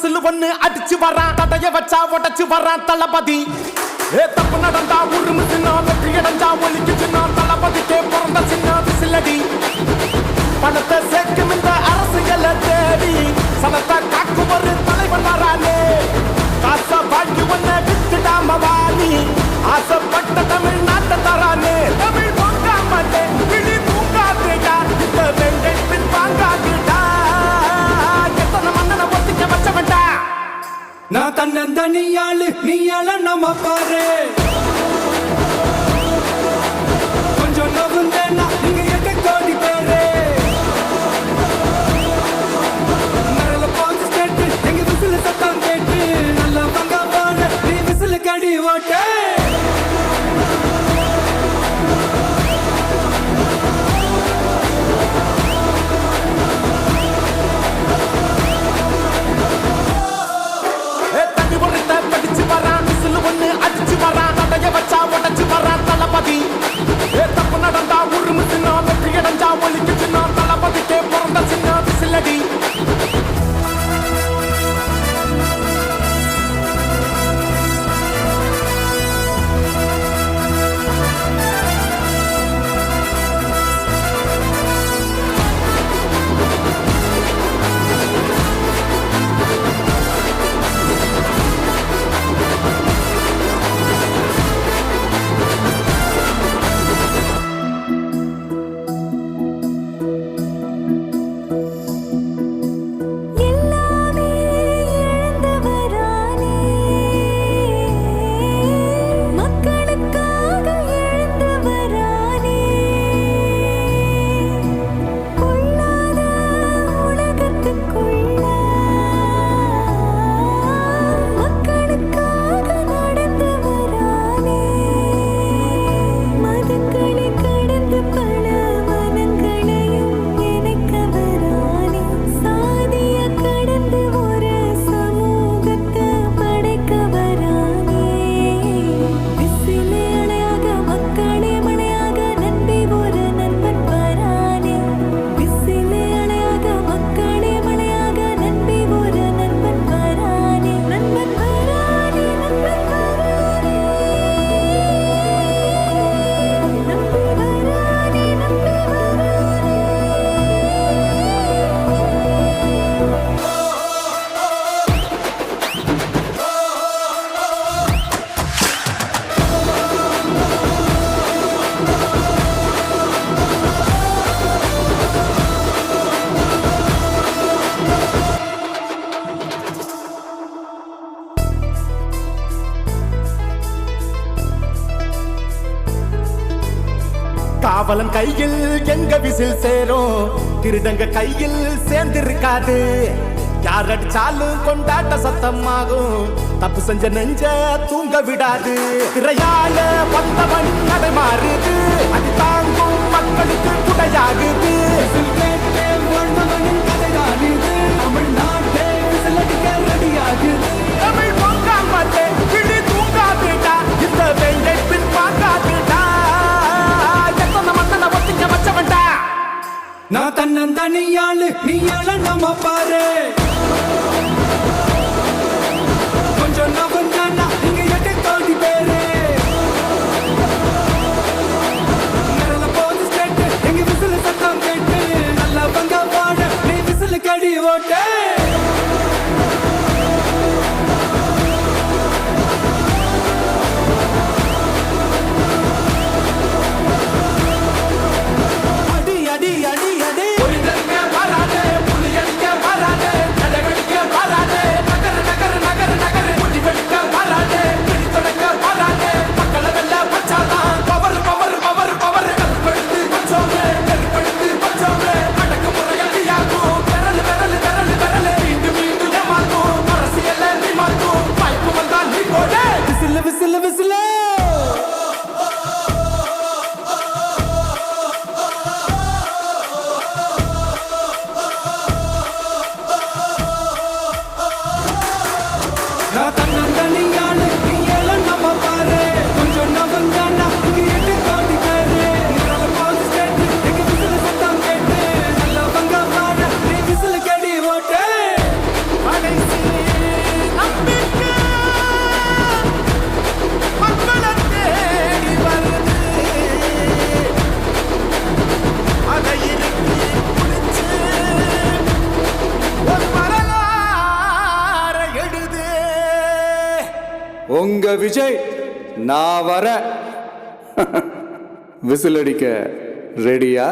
Whistle ஒண்ணு அடிச்சு வரான் தடைய வச்சா உடச்சு வரான் தளபதி தப்பு நடந்தா உருமு சின்ன வெற்றி அடைஞ்சா ஒலிக்கு சின்ன தளபதிக்கே பிறந்த சின்ன விசிலடி பணத்தை சேர்க்கும் இந்த அரசியலை தேடி சனத்தை காக்கும் ஒரு தலைவன் வரானே காசை வாங்கி ஒன்ன வித்துடாம வாணி ஆசைப்பட்ட தமிழ்நாட்டை தரானே தமிழ் பொங்காமட்டே விழி தூங்காதேடா இந்த வெங்கை பின் வாங்காதேடா எத்தனை மன்னனை ஒத்திக்க வச்சவன்டா நான் தன்னந்தனியாளு நீயால நம்ம பாரு கொஞ்சம் நவுந்தேன்னா நீங்க எட்ட கோடி பேரு நரல போச்சு கேட்டு எங்க விசில சத்தம் கேட்டு நல்ல பங்க போன நீ விசில கடி ஓட்ட படிச்சு வரான் விசில் ஒண்ணு அடிச்சு வரான் தடைய வச்சா உடச்சு வரான் தளபதி தப்பு நடந்தா உருமு சின்ன வெற்றி அடைஞ்சா ஒலிக்கு சின்ன தளபதிக்கே பிறந்த சின்ன விசிலடி காவலன் கையில் எங்க விசில் சேரும் திருடங்க கையில் சேர்ந்திருக்காது யார் அடிச்சாலும் கொண்டாட்ட சத்தமாகும் தப்பு செஞ்ச நெஞ்ச தூங்க விடாது திரையால வந்தவன் நடை மாறுது அது தாங்கும் மக்களுக்கு குடையாகுது தமிழ்நாட்டே விசிலடிக்க ரெடியாகுது தமிழ் பொங்காமட்டே விழி தூங்காதேடா இந்த வெங்கை பின் வாங்காதேடா நான் தன்னந்தனியாளு நீயால நம்ம பாரு கொஞ்சம் நவுந்தானா நீங்க எட்ட கோடி பேரு நரல போச்சு கேட்டு எங்க விசில சத்தம் கேட்டு நல்ல பங்க போன நீ விசில கடி ஓட்ட அடி அடி அடி அடி புலியங்க வராதே உங்க விஜய் நான் வர விசில் அடிக்க ரெடியா?